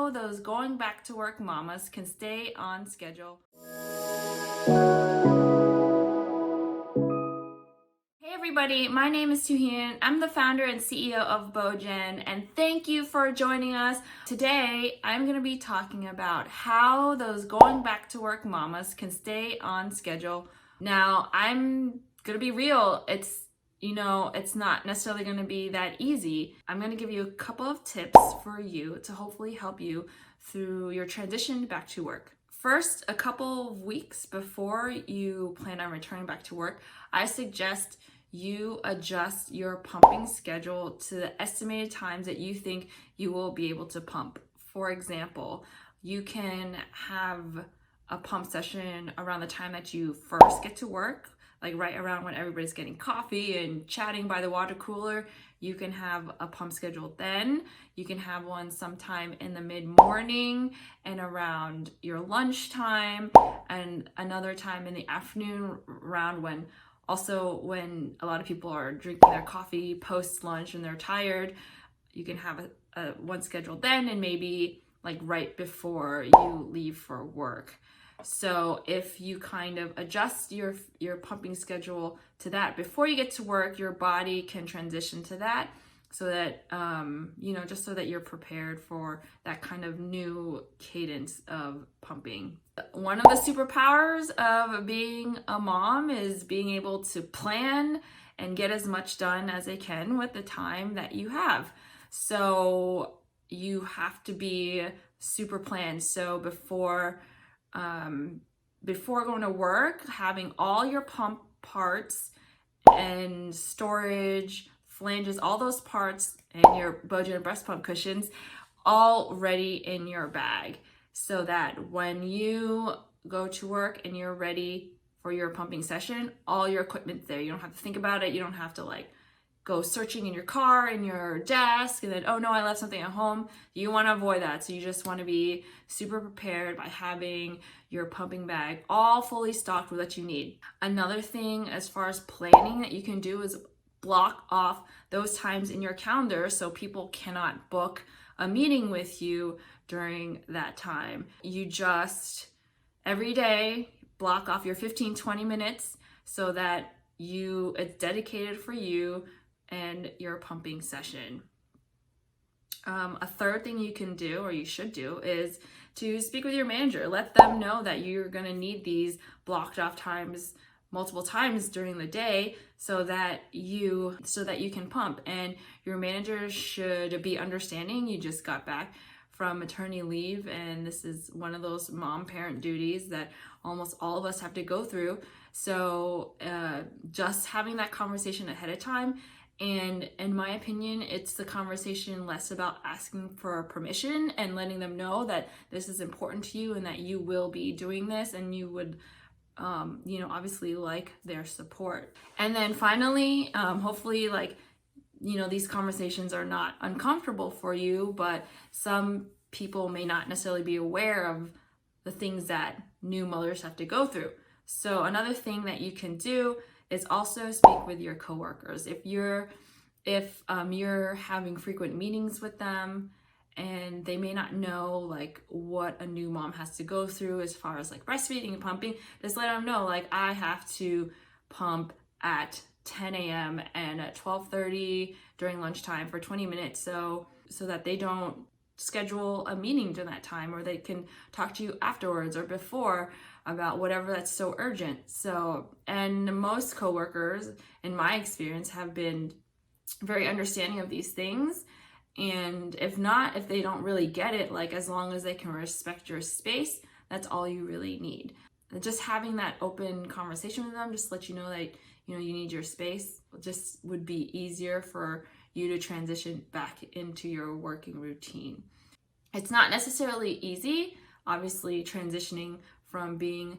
how those going back to work mamas can stay on schedule. Hey everybody, my name is Tu-Hien. I'm the founder and CEO of BeauGen, and thank you for joining us. Today, I'm going to be talking about how those going back to work mamas can stay on schedule. Now, I'm going to be real. It's not necessarily going to be that easy. I'm going to give you a couple of tips for you to hopefully help you through your transition back to work. First, a couple of weeks before you plan on returning back to work, I suggest you adjust your pumping schedule to the estimated times that you think you will be able to pump. For example, you can have a pump session around the time that you first get to work, like right around when everybody's getting coffee and chatting by the water cooler. You can have a pump scheduled then. You can have one sometime in the mid-morning and around your lunchtime, and another time in the afternoon around when a lot of people are drinking their coffee post-lunch and they're tired. You can have a one scheduled then, and maybe like right before you leave for work. So if you kind of adjust your pumping schedule to that before you get to work, your body can transition to that, so that just so that you're prepared for that kind of new cadence of pumping. One of the superpowers of being a mom is being able to plan and get as much done as they can with the time that you have. So you have to be super planned. So before going to work, having all your pump parts and storage, flanges, all those parts, and your BeauGen breast pump cushions all ready in your bag, so that when you go to work and you're ready for your pumping session, all your equipment's there. You don't have to think about it. You don't have to go searching in your car, in your desk, and then, oh no, I left something at home. You want to avoid that. So you just want to be super prepared by having your pumping bag all fully stocked with what you need. Another thing as far as planning that you can do is block off those times in your calendar so people cannot book a meeting with you during that time. You just, every day, block off your 15-20 minutes so that it's dedicated for you and your pumping session. A third thing you can do, or you should do, is to speak with your manager. Let them know that you're going to need these blocked off times multiple times during the day so that you can pump. And your manager should be understanding. You just got back from maternity leave, and this is one of those mom-parent duties that almost all of us have to go through. So just having that conversation ahead of time. And in my opinion, it's the conversation less about asking for permission and letting them know that this is important to you and that you will be doing this, and you would obviously like their support. And then finally, hopefully these conversations are not uncomfortable for you, but some people may not necessarily be aware of the things that new mothers have to go through. So another thing that you can do is also speak with your coworkers. If you're having frequent meetings with them and they may not know what a new mom has to go through as far as breastfeeding and pumping, just let them know I have to pump at 10 a.m. and at 12:30 during lunchtime for 20 minutes so that they don't schedule a meeting during that time, or they can talk to you afterwards or before about whatever that's so urgent. And most coworkers, in my experience, have been very understanding of these things. And if they don't really get it, as long as they can respect your space, that's all you really need. And just having that open conversation with them, just let you know that you need your space, just would be easier for you to transition back into your working routine. It's not necessarily easy, obviously, transitioning from being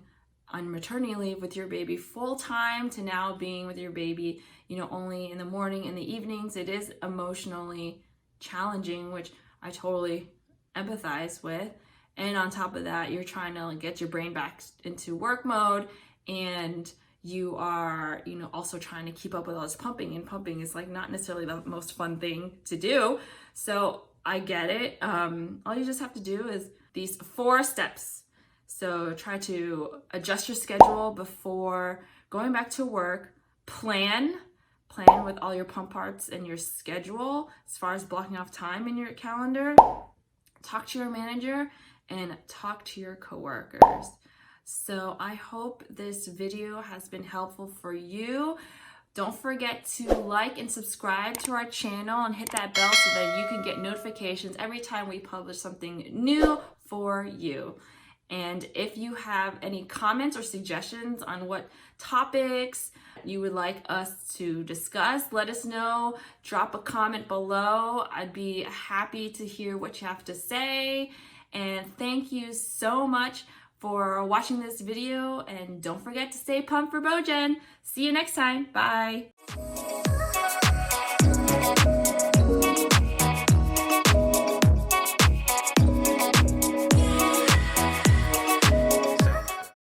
on maternity leave with your baby full time to now being with your baby, only in the morning and the evenings. It is emotionally challenging, which I totally empathize with. And on top of that, you're trying to get your brain back into work mode, and you are, also trying to keep up with all this pumping, and pumping is not necessarily the most fun thing to do. So I get it. All you just have to do is these 4 steps. So try to adjust your schedule before going back to work. Plan with all your pump parts and your schedule as far as blocking off time in your calendar. Talk to your manager and talk to your coworkers. So I hope this video has been helpful for you. Don't forget to like and subscribe to our channel and hit that bell so that you can get notifications every time we publish something new for you. And if you have any comments or suggestions on what topics you would like us to discuss, let us know. Drop a comment below. I'd be happy to hear what you have to say. And thank you so much for watching this video. And don't forget to stay pumped for BeauGen. See you next time. Bye.